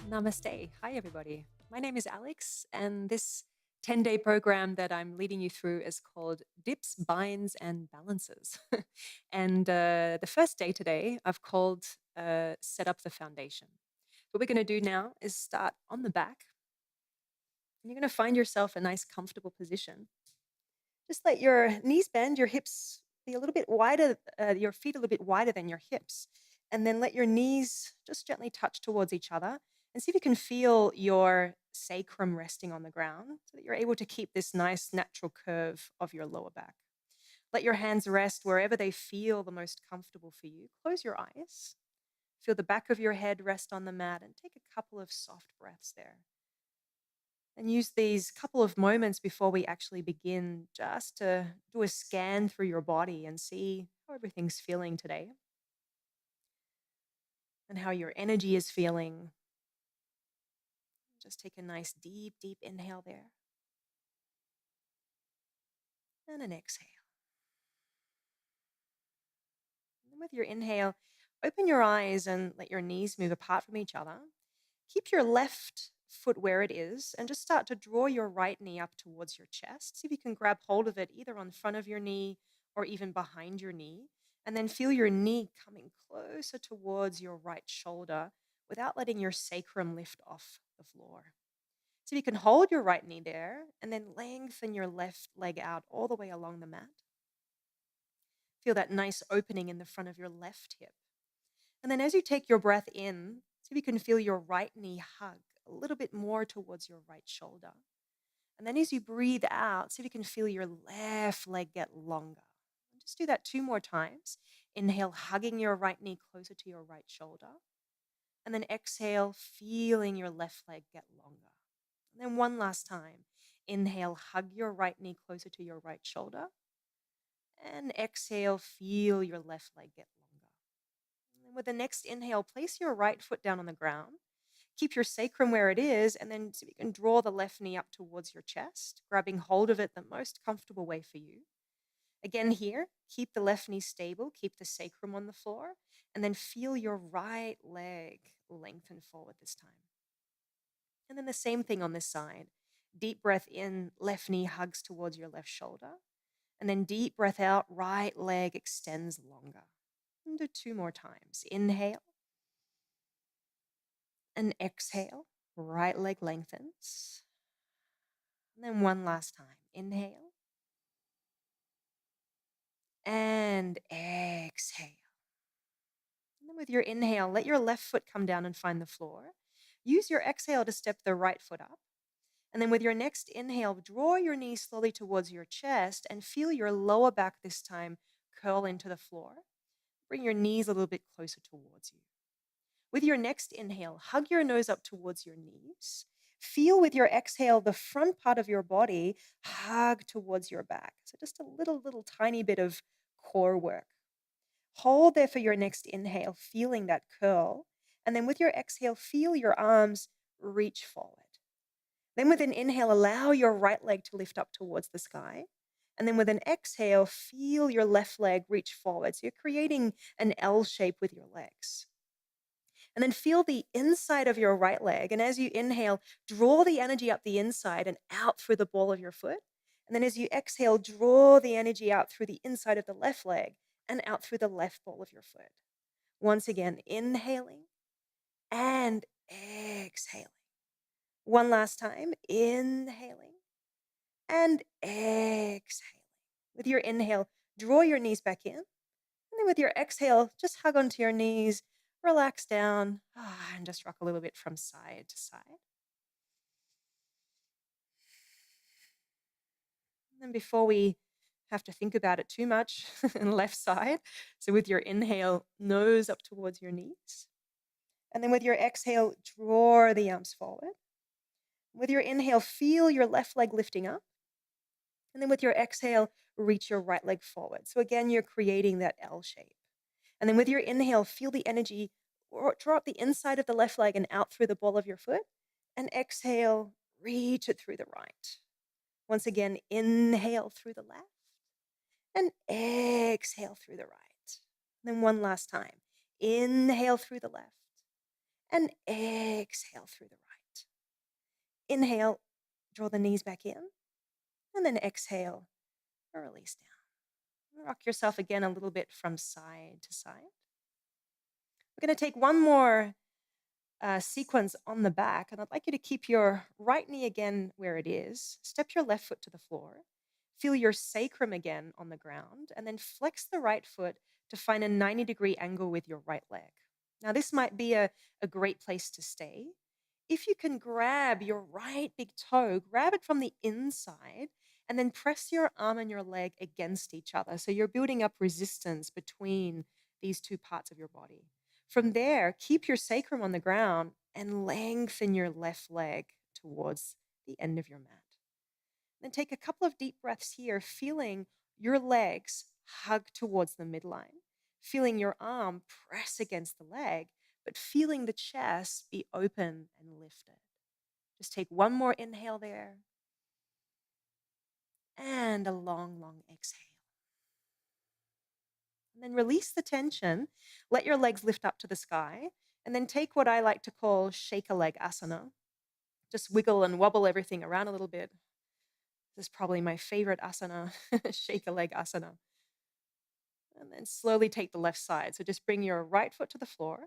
Namaste. Hi, everybody. My name is Alex, and this 10-day program that I'm leading you through is called Dips, Binds, and Balances. And the first day today I've called Set Up the Foundation. What we're going to do now is start on the back. And you're going to find yourself a nice, comfortable position. Just let your knees bend, your hips be a little bit wider, your feet a little bit wider than your hips. And then let your knees just gently touch towards each other and see if you can feel your sacrum resting on the ground so that you're able to keep this nice natural curve of your lower back. Let your hands rest wherever they feel the most comfortable for you. Close your eyes. Feel the back of your head rest on the mat and take a couple of soft breaths there. And use these couple of moments before we actually begin just to do a scan through your body and see how everything's feeling today and how your energy is feeling. Just take a nice deep, deep inhale there and an exhale. And with your inhale, open your eyes and let your knees move apart from each other. Keep your left foot where it is and just start to draw your right knee up towards your chest. See if you can grab hold of it either on front of your knee or even behind your knee. And then feel your knee coming closer towards your right shoulder without letting your sacrum lift off the floor. So you can hold your right knee there and then lengthen your left leg out all the way along the mat. Feel that nice opening in the front of your left hip. And then as you take your breath in, see if you can feel your right knee hug a little bit more towards your right shoulder. And then as you breathe out, see if you can feel your left leg get longer. Just do that 2 more times. Inhale, hugging your right knee closer to your right shoulder. And then exhale, feeling your left leg get longer. And then one last time. Inhale, hug your right knee closer to your right shoulder. And exhale, feel your left leg get longer. And then with the next inhale, place your right foot down on the ground. Keep your sacrum where it is, and then so you can draw the left knee up towards your chest, grabbing hold of it the most comfortable way for you. Again here, keep the left knee stable, keep the sacrum on the floor, and then feel your right leg lengthen forward this time. And then the same thing on this side. Deep breath in, left knee hugs towards your left shoulder. And then deep breath out, right leg extends longer. And do 2 more times. Inhale. And exhale, right leg lengthens. And then one last time. Inhale. And exhale. And then with your inhale, let your left foot come down and find the floor. Use your exhale to step the right foot up. And then with your next inhale, draw your knees slowly towards your chest and feel your lower back this time curl into the floor. Bring your knees a little bit closer towards you. With your next inhale, hug your nose up towards your knees. Feel with your exhale the front part of your body hug towards your back. So just a little tiny bit of core work. Hold there for your next inhale, feeling that curl. And then with your exhale, feel your arms reach forward. Then with an inhale, allow your right leg to lift up towards the sky. And then with an exhale, feel your left leg reach forward. So you're creating an L shape with your legs. And then feel the inside of your right leg. And as you inhale, draw the energy up the inside and out through the ball of your foot. And then as you exhale, draw the energy out through the inside of the left leg and out through the left ball of your foot. Once again, inhaling and exhaling. One last time, inhaling and exhaling. With your inhale, draw your knees back in. And then with your exhale, just hug onto your knees, relax down, and just rock a little bit from side to side. And then before we have to think about it too much, and left side. So with your inhale, nose up towards your knees. And then with your exhale, draw the arms forward. With your inhale, feel your left leg lifting up. And then with your exhale, reach your right leg forward. So again, you're creating that L shape. And then with your inhale, feel the energy draw up the inside of the left leg and out through the ball of your foot. And exhale, reach it through the right. Once again, inhale through the left and exhale through the right. Then one last time. Inhale through the left and exhale through the right. Inhale, draw the knees back in, and then exhale, release down. Rock yourself again a little bit from side to side. We're going to take one more sequence on the back, and I'd like you to keep your right knee again where it is. Step your left foot to the floor. Feel your sacrum again on the ground, and then flex the right foot to find a 90-degree angle with your right leg. Now, this might be a great place to stay. If you can grab your right big toe, grab it from the inside, and then press your arm and your leg against each other. So you're building up resistance between these two parts of your body. From there, keep your sacrum on the ground and lengthen your left leg towards the end of your mat. Then take a couple of deep breaths here, feeling your legs hug towards the midline, feeling your arm press against the leg, but feeling the chest be open and lifted. Just take one more inhale there and a long, long exhale. And then release the tension. Let your legs lift up to the sky. And then take what I like to call shake a leg asana. Just wiggle and wobble everything around a little bit. This is probably my favorite asana, shake a leg asana. And then slowly take the left side. So just bring your right foot to the floor,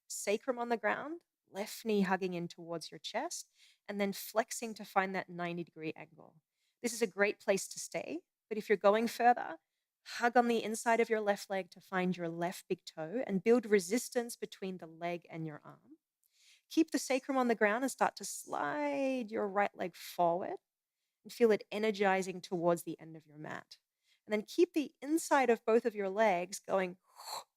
sacrum on the ground, left knee hugging in towards your chest, and then flexing to find that 90-degree angle. This is a great place to stay, but if you're going further, hug on the inside of your left leg to find your left big toe and build resistance between the leg and your arm. Keep the sacrum on the ground and start to slide your right leg forward and feel it energizing towards the end of your mat. And then keep the inside of both of your legs going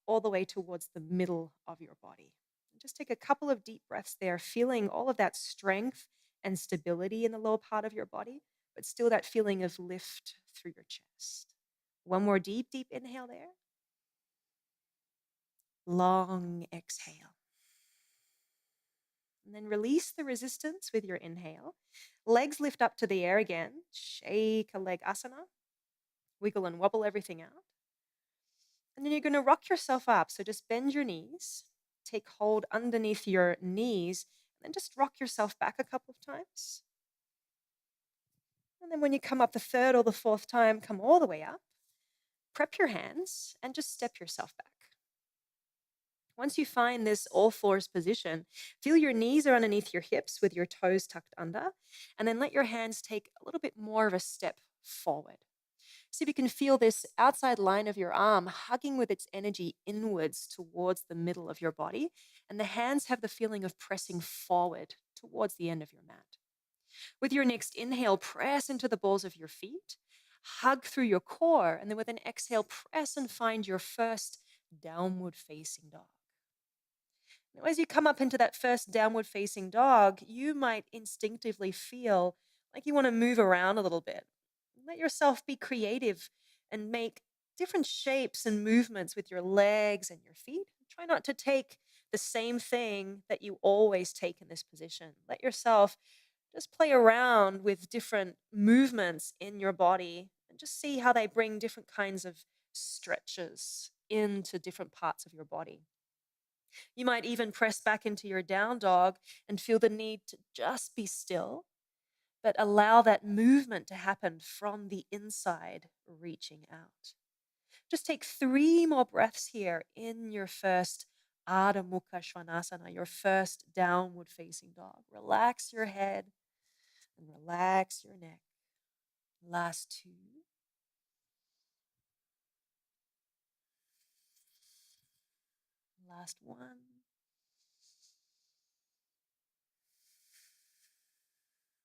all the way towards the middle of your body. Just take a couple of deep breaths there, feeling all of that strength and stability in the lower part of your body, but still that feeling of lift through your chest. One more deep, deep inhale there. Long exhale. And then release the resistance with your inhale. Legs lift up to the air again. Shake a leg asana. Wiggle and wobble everything out. And then you're going to rock yourself up. So just bend your knees, take hold underneath your knees, and then just rock yourself back a couple of times. And then when you come up the third or the fourth time, come all the way up. Prep your hands and just step yourself back. Once you find this all fours position, feel your knees are underneath your hips with your toes tucked under, and then let your hands take a little bit more of a step forward. See if you can feel this outside line of your arm hugging with its energy inwards towards the middle of your body, and the hands have the feeling of pressing forward towards the end of your mat. With your next inhale, press into the balls of your feet, hug through your core, and then with an exhale, press and find your first downward facing dog. Now, as you come up into that first downward facing dog, you might instinctively feel like you want to move around a little bit. Let yourself be creative and make different shapes and movements with your legs and your feet. Try not to take the same thing that you always take in this position. Let yourself just play around with different movements in your body and just see how they bring different kinds of stretches into different parts of your body. You might even press back into your down dog and feel the need to just be still, but allow that movement to happen from the inside, reaching out. Just take 3 more breaths here in your first Adho Mukha Svanasana, your first downward facing dog. Relax your head and relax your neck. Last 2. Last 1.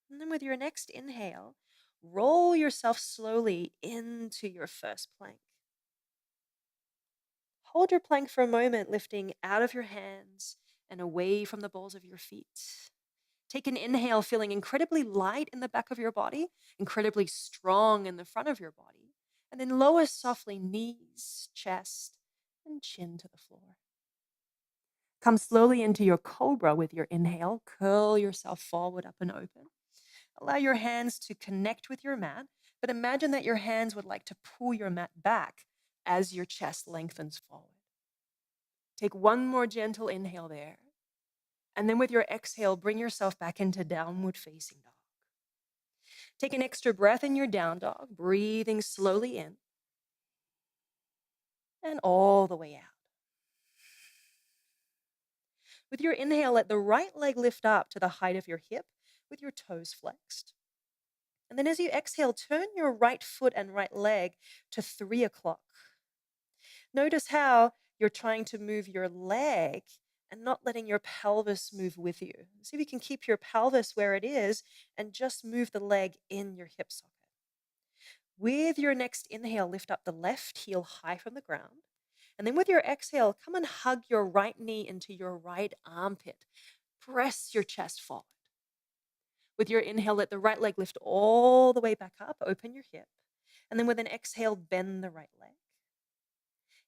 And then with your next inhale, roll yourself slowly into your first plank. Hold your plank for a moment, lifting out of your hands and away from the balls of your feet. Take an inhale, feeling incredibly light in the back of your body, incredibly strong in the front of your body. And then lower softly, knees, chest, and chin to the floor. Come slowly into your cobra with your inhale. Curl yourself forward, up and open. Allow your hands to connect with your mat, but imagine that your hands would like to pull your mat back as your chest lengthens forward. Take one more gentle inhale there. And then with your exhale, bring yourself back into downward facing dog. Take an extra breath in your down dog, breathing slowly in and all the way out. With your inhale, let the right leg lift up to the height of your hip with your toes flexed. And then as you exhale, turn your right foot and right leg to 3 o'clock. Notice how you're trying to move your leg and not letting your pelvis move with you. See if you can keep your pelvis where it is and just move the leg in your hip socket. With your next inhale, lift up the left heel high from the ground. And then with your exhale, come and hug your right knee into your right armpit. Press your chest forward. With your inhale, let the right leg lift all the way back up, open your hip. And then with an exhale, bend the right leg.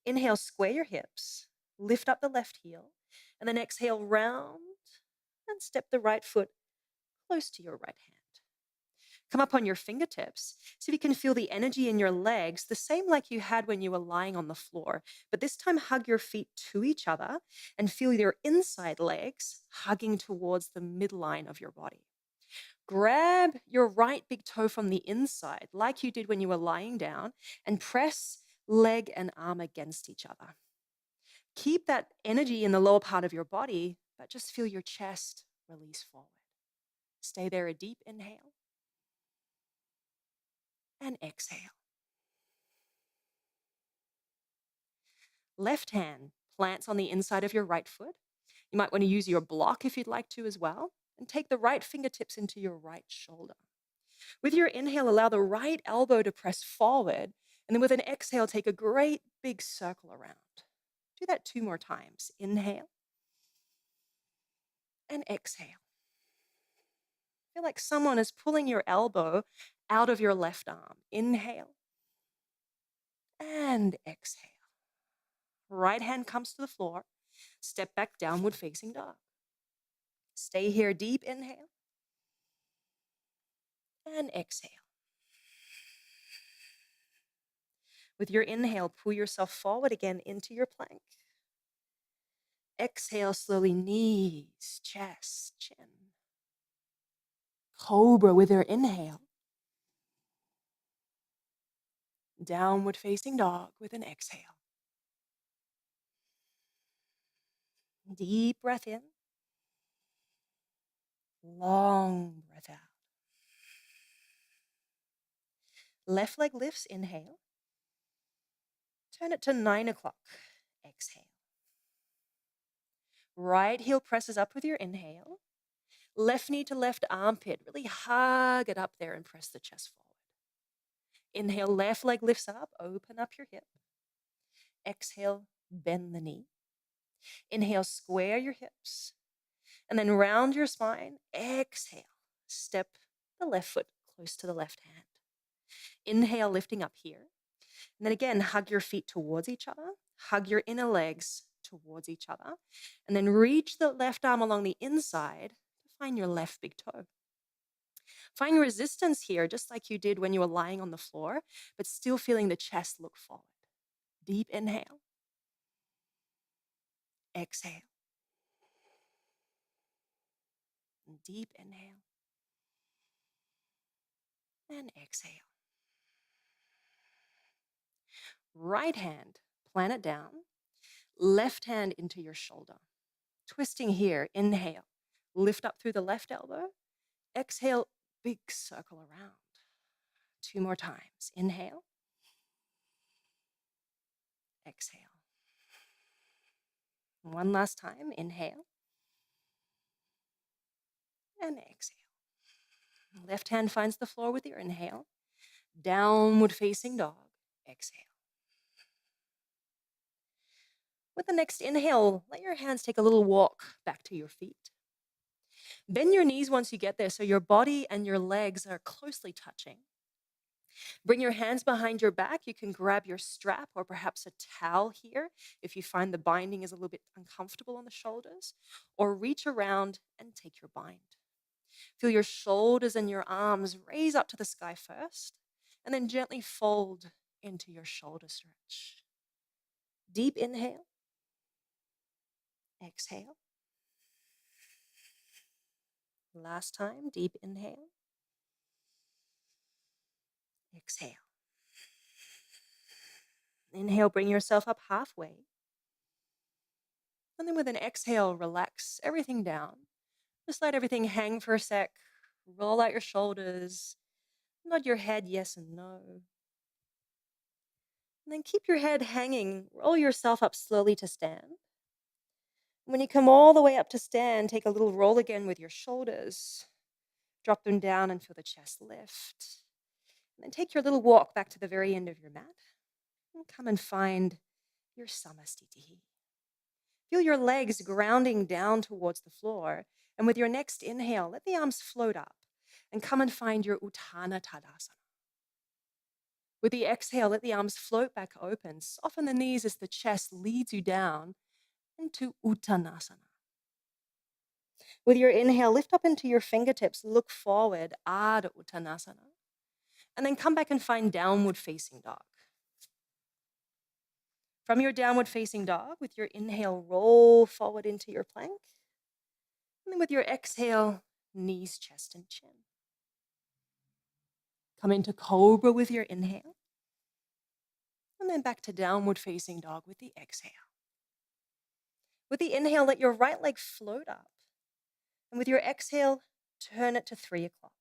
Inhale, square your hips, lift up the left heel, and then exhale, round and step the right foot close to your right hand. Come up on your fingertips. See if you can feel the energy in your legs, the same like you had when you were lying on the floor. But this time, hug your feet to each other and feel your inside legs hugging towards the midline of your body. Grab your right big toe from the inside, like you did when you were lying down, and press leg and arm against each other. Keep that energy in the lower part of your body, but just feel your chest release forward. Stay there, a deep inhale and exhale. Left hand plants on the inside of your right foot. You might want to use your block if you'd like to as well, and take the right fingertips into your right shoulder. With your inhale, allow the right elbow to press forward, and then with an exhale, take a great big circle around. Do that 2 more times. Inhale and exhale. Feel like someone is pulling your elbow out of your left arm. Inhale and exhale. Right hand comes to the floor. Step back, downward facing dog. Stay here, deep inhale and exhale. With your inhale, pull yourself forward again into your plank. Exhale slowly, knees, chest, chin. Cobra with your inhale. Downward facing dog with an exhale. Deep breath in. Long breath out. Left leg lifts, inhale. Turn it to 9 o'clock. Exhale. Right heel presses up with your inhale. Left knee to left armpit. Really hug it up there and press the chest forward. Inhale, left leg lifts up. Open up your hip. Exhale, bend the knee. Inhale, square your hips. And then round your spine. Exhale, step the left foot close to the left hand. Inhale, lifting up here. And then again, hug your feet towards each other. Hug your inner legs towards each other. And then reach the left arm along the inside to find your left big toe. Find resistance here, just like you did when you were lying on the floor, but still feeling the chest look forward. Deep inhale. Exhale. Deep inhale. And exhale. Right hand, plant it down. Left hand into your shoulder. Twisting here, inhale. Lift up through the left elbow. Exhale, big circle around. 2 more times. Inhale. Exhale. One last time. Inhale. And exhale. Left hand finds the floor with your inhale. Downward facing dog. Exhale. With the next inhale, let your hands take a little walk back to your feet. Bend your knees once you get there so your body and your legs are closely touching. Bring your hands behind your back. You can grab your strap or perhaps a towel here if you find the binding is a little bit uncomfortable on the shoulders, or reach around and take your bind. Feel your shoulders and your arms raise up to the sky first, and then gently fold into your shoulder stretch. Deep inhale, exhale. Last time, deep inhale, exhale. Inhale, bring yourself up halfway. And then with an exhale, relax everything down. Just let everything hang for a sec. Roll out your shoulders. Nod your head yes and no. And then keep your head hanging. Roll yourself up slowly to stand. When you come all the way up to stand, take a little roll again with your shoulders. Drop them down and feel the chest lift. And then take your little walk back to the very end of your mat. And come and find your samastiti. Feel your legs grounding down towards the floor. And with your next inhale, let the arms float up and come and find your Uttana Tadasana. With the exhale, let the arms float back open. Soften the knees as the chest leads you down into Uttanasana. With your inhale, lift up into your fingertips, look forward, Ardha Uttanasana. And then come back and find downward facing dog. From your downward facing dog, with your inhale, roll forward into your plank. And then with your exhale, knees, chest, and chin. Come into cobra with your inhale. And then back to downward facing dog with the exhale. With the inhale, let your right leg float up. And with your exhale, turn it to 3 o'clock.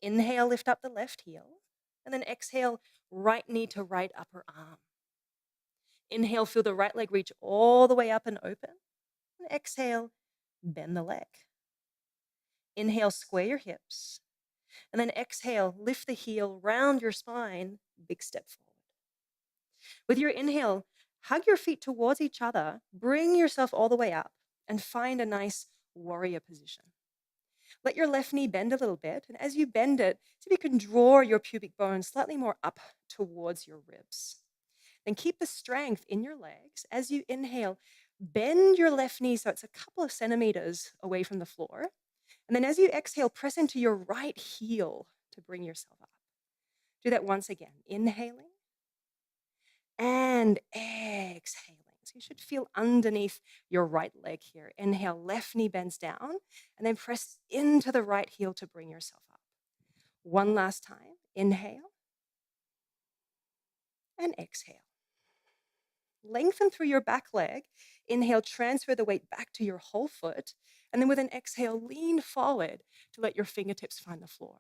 Inhale, lift up the left heel. And then exhale, right knee to right upper arm. Inhale, feel the right leg reach all the way up and open. And exhale, bend the leg. Inhale, square your hips. And then exhale, lift the heel, round your spine, big step forward. With your inhale, hug your feet towards each other, bring yourself all the way up, and find a nice warrior position. Let your left knee bend a little bit, and as you bend it, see if you can draw your pubic bone slightly more up towards your ribs. Then keep the strength in your legs. As you inhale, bend your left knee so it's a couple of centimeters away from the floor. And then as you exhale, press into your right heel to bring yourself up. Do that once again. Inhaling and exhaling. So you should feel underneath your right leg here. Inhale, left knee bends down, and then press into the right heel to bring yourself up. One last time. Inhale and exhale. Lengthen through your back leg. Inhale, transfer the weight back to your whole foot. And then with an exhale, lean forward to let your fingertips find the floor.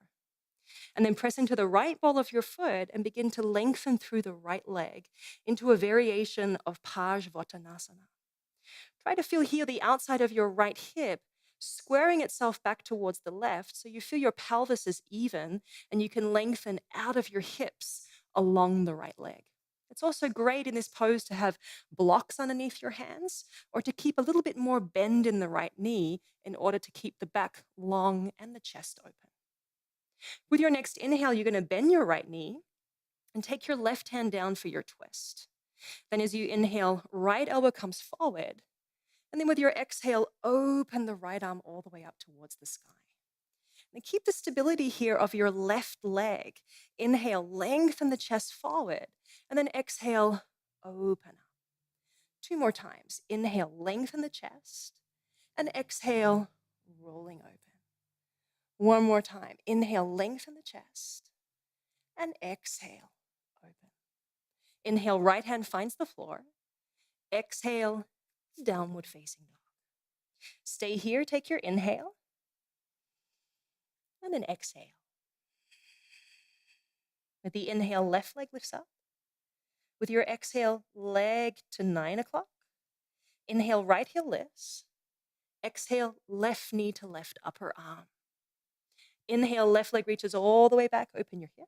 And then press into the right ball of your foot and begin to lengthen through the right leg into a variation of Parsvottanasana. Try to feel here the outside of your right hip squaring itself back towards the left so you feel your pelvis is even and you can lengthen out of your hips along the right leg. It's also great in this pose to have blocks underneath your hands or to keep a little bit more bend in the right knee in order to keep the back long and the chest open. With your next inhale, you're going to bend your right knee and take your left hand down for your twist. Then as you inhale, right elbow comes forward. And then with your exhale, open the right arm all the way up towards the sky. And keep the stability here of your left leg. Inhale, lengthen the chest forward. And then exhale, open up. 2 more times. Inhale, lengthen the chest. And exhale, rolling open. 1 more time. Inhale, lengthen the chest. And exhale, open. Inhale, right hand finds the floor. Exhale, downward facing dog. Stay here, take your inhale. And then exhale. With the inhale, left leg lifts up. With your exhale, leg to 9 o'clock. Inhale, right heel lifts. Exhale, left knee to left upper arm. Inhale, left leg reaches all the way back, open your hip.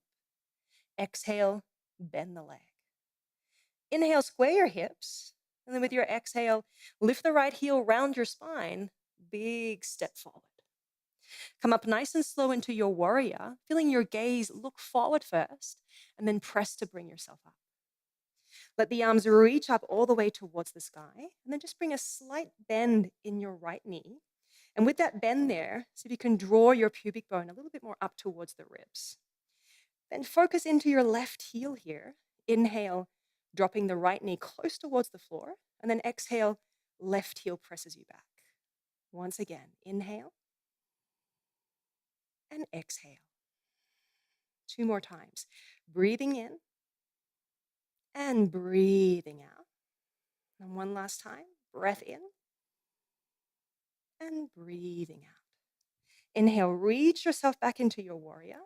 Exhale, bend the leg. Inhale, square your hips. And then with your exhale, lift the right heel round your spine, big step forward. Come up nice and slow into your warrior, feeling your gaze look forward first, and then press to bring yourself up. Let the arms reach up all the way towards the sky, and then just bring a slight bend in your right knee. And with that bend there, see if you can draw your pubic bone a little bit more up towards the ribs. Then focus into your left heel here. Inhale, dropping the right knee close towards the floor, and then exhale, left heel presses you back. Once again, inhale and exhale. 2 more times. Breathing in and breathing out. And one last time, breath in and breathing out. Inhale, reach yourself back into your warrior.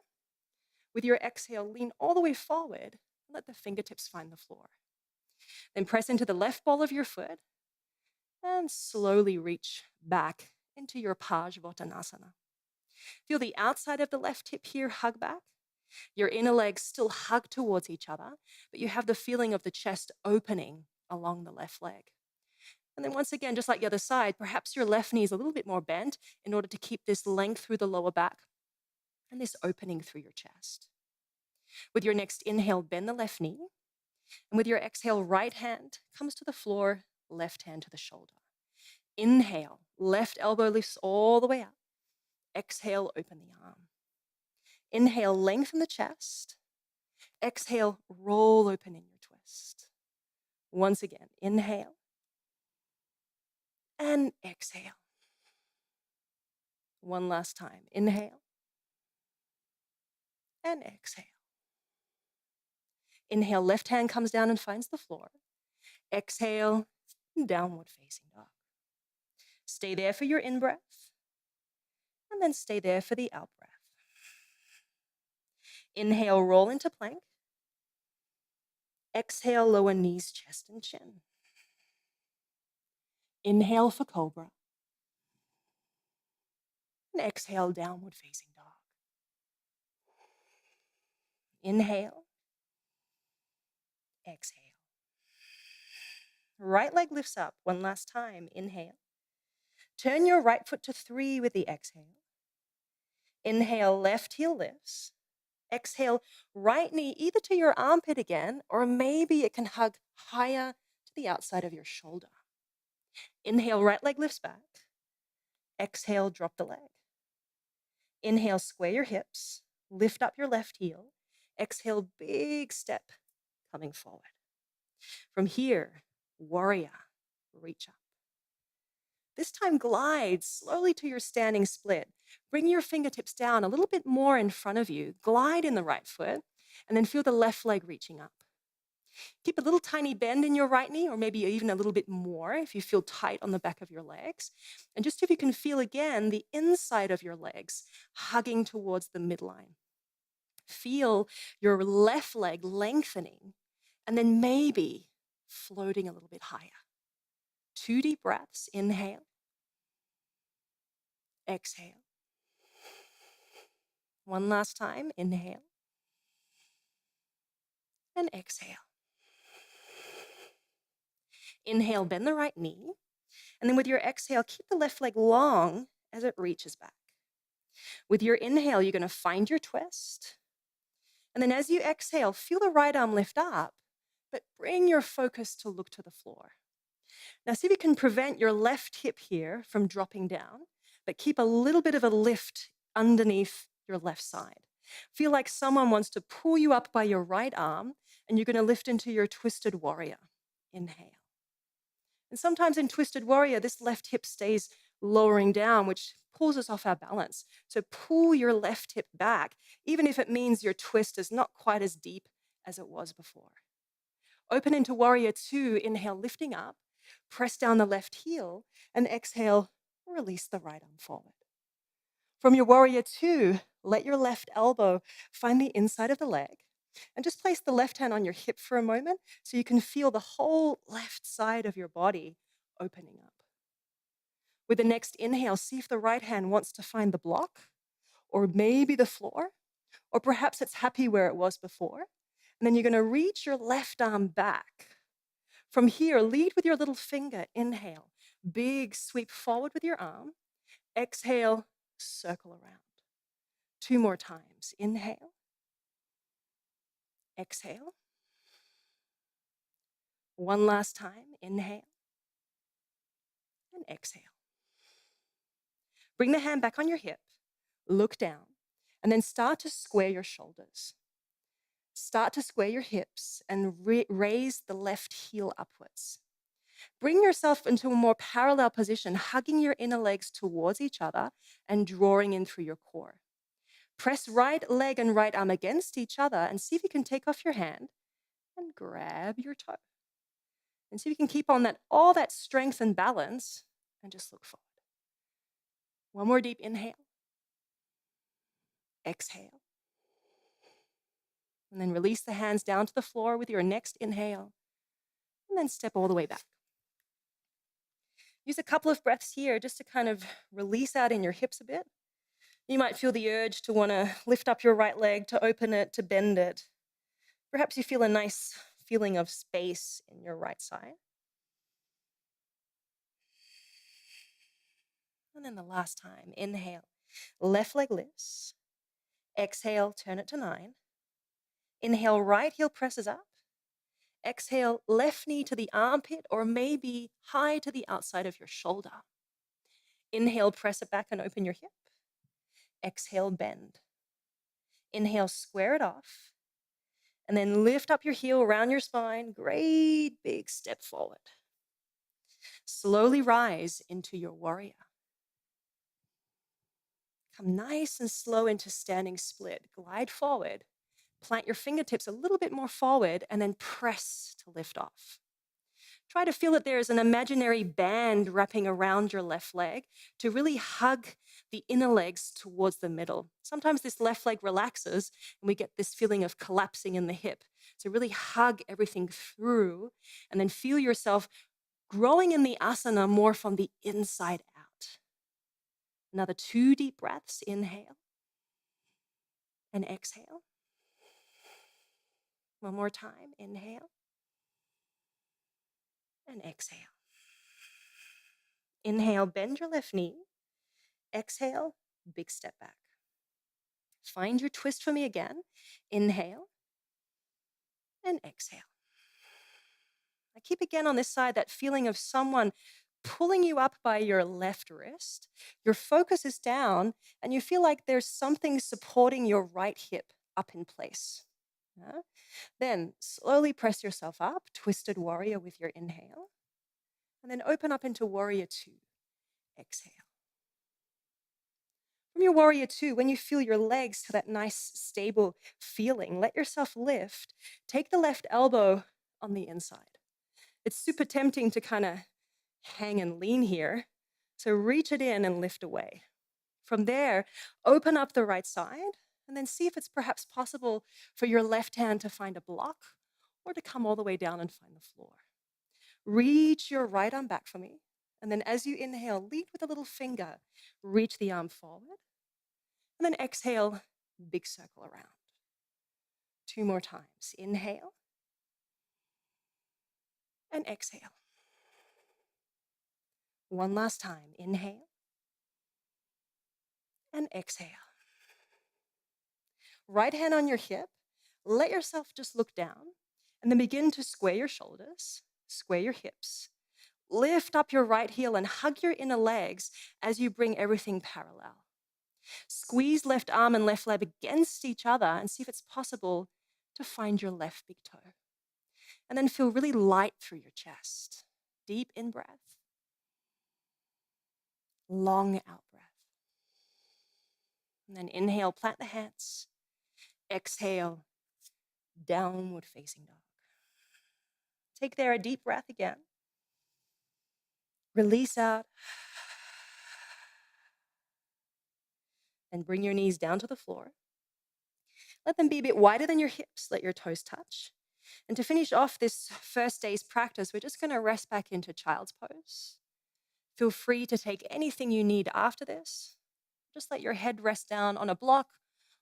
With your exhale, lean all the way forward and let the fingertips find the floor. Then press into the left ball of your foot and slowly reach back into your Parsvottanasana. Feel the outside of the left hip here hug back. Your inner legs still hug towards each other, but you have the feeling of the chest opening along the left leg. And then once again, just like the other side, perhaps your left knee is a little bit more bent in order to keep this length through the lower back and this opening through your chest. With your next inhale, bend the left knee. And with your exhale, right hand comes to the floor, left hand to the shoulder. Inhale, left elbow lifts all the way up. Exhale, open the arm. Inhale, lengthen the chest. Exhale, roll open in your twist. Once again, inhale and exhale. One last time, inhale and exhale. Inhale, left hand comes down and finds the floor. Exhale, downward facing dog. Stay there for your in-breath, and then stay there for the out-breath. Inhale, roll into plank. Exhale, lower knees, chest, and chin. Inhale for cobra. And exhale, downward facing dog. Inhale. Exhale. Right leg lifts up. One last time. Inhale. Turn your right foot to 3 with the exhale. Inhale, left heel lifts. Exhale, right knee either to your armpit again, or maybe it can hug higher to the outside of your shoulder. Inhale, right leg lifts back. Exhale, drop the leg. Inhale, square your hips. Lift up your left heel. Exhale, big step coming forward. From here, warrior, reach up. This time, glide slowly to your standing split. Bring your fingertips down a little bit more in front of you. Glide in the right foot, and then feel the left leg reaching up. Keep a little tiny bend in your right knee, or maybe even a little bit more if you feel tight on the back of your legs. And just if you can feel again the inside of your legs hugging towards the midline. Feel your left leg lengthening, and then maybe floating a little bit higher. 2 deep breaths. Inhale. Exhale. One last time. Inhale. And exhale. Inhale, bend the right knee. And then with your exhale, keep the left leg long as it reaches back. With your inhale, you're going to find your twist. And then as you exhale, feel the right arm lift up, but bring your focus to look to the floor. Now see if you can prevent your left hip here from dropping down, but keep a little bit of a lift underneath your left side. Feel like someone wants to pull you up by your right arm, and you're going to lift into your twisted warrior. Inhale. And sometimes in twisted warrior, this left hip stays lowering down, which pulls us off our balance. So pull your left hip back, even if it means your twist is not quite as deep as it was before. Open into warrior 2, inhale, lifting up, press down the left heel, and exhale, release the right arm forward. From your warrior 2, let your left elbow find the inside of the leg, and just place the left hand on your hip for a moment so you can feel the whole left side of your body opening up. With the next inhale, see if the right hand wants to find the block, or maybe the floor, or perhaps it's happy where it was before. And then you're going to reach your left arm back. From here, lead with your little finger. Inhale, big sweep forward with your arm. Exhale, circle around. 2 more times. Inhale, exhale. One last time. Inhale and exhale. Bring the hand back on your hip, look down, and then start to square your shoulders. Start to square your hips and raise the left heel upwards. Bring yourself into a more parallel position, hugging your inner legs towards each other and drawing in through your core. Press right leg and right arm against each other and see if you can take off your hand and grab your toe. And see if you can keep on all that strength and balance and just look forward. One more deep inhale. Exhale. And then release the hands down to the floor with your next inhale. And then step all the way back. Use a couple of breaths here just to kind of release out in your hips a bit. You might feel the urge to want to lift up your right leg, to open it, to bend it. Perhaps you feel a nice feeling of space in your right side. And then the last time, inhale, left leg lifts. Exhale, turn it to 9. Inhale, right heel presses up. Exhale, left knee to the armpit or maybe high to the outside of your shoulder. Inhale, press it back and open your hip. Exhale, bend. Inhale, square it off. And then lift up your heel around your spine. Great big step forward. Slowly rise into your warrior. Come nice and slow into standing split. Glide forward. Plant your fingertips a little bit more forward and then press to lift off. Try to feel that there is an imaginary band wrapping around your left leg to really hug the inner legs towards the middle. Sometimes this left leg relaxes and we get this feeling of collapsing in the hip. So really hug everything through and then feel yourself growing in the asana more from the inside out. Another 2 deep breaths. Inhale and exhale. One more time. Inhale and exhale. Inhale, bend your left knee. Exhale, big step back. Find your twist for me again. Inhale and exhale. I keep again on this side that feeling of someone pulling you up by your left wrist. Your focus is down and you feel like there's something supporting your right hip up in place. Yeah? Then slowly press yourself up, twisted warrior with your inhale. And then open up into warrior 2. Exhale. From your warrior 2, when you feel your legs to that nice stable feeling, let yourself lift. Take the left elbow on the inside. It's super tempting to kind of hang and lean here. So reach it in and lift away. From there, open up the right side and then see if it's perhaps possible for your left hand to find a block or to come all the way down and find the floor. Reach your right arm back for me. And then as you inhale, lead with a little finger. Reach the arm forward. And then exhale, big circle around. 2 more times. Inhale and exhale. One last time. Inhale and exhale. Right hand on your hip. Let yourself just look down and then begin to square your shoulders, square your hips. Lift up your right heel and hug your inner legs as you bring everything parallel. Squeeze left arm and left leg against each other and see if it's possible to find your left big toe. And then feel really light through your chest. Deep in breath. Long out breath. And then inhale, plant the hands. Exhale, downward facing dog. Take there a deep breath again. Release out. And bring your knees down to the floor. Let them be a bit wider than your hips. Let your toes touch. And to finish off this first day's practice, we're just going to rest back into child's pose. Feel free to take anything you need after this. Just let your head rest down on a block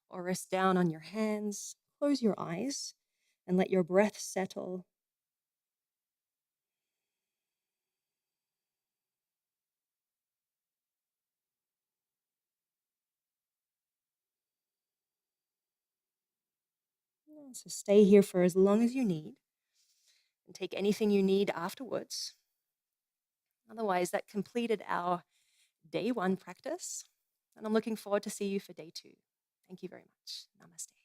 or rest down on your hands. Close your eyes and let your breath settle. So stay here for as long as you need and take anything you need afterwards. Otherwise, that completed our day 1 practice. And I'm looking forward to see you for day 2. Thank you very much. Namaste.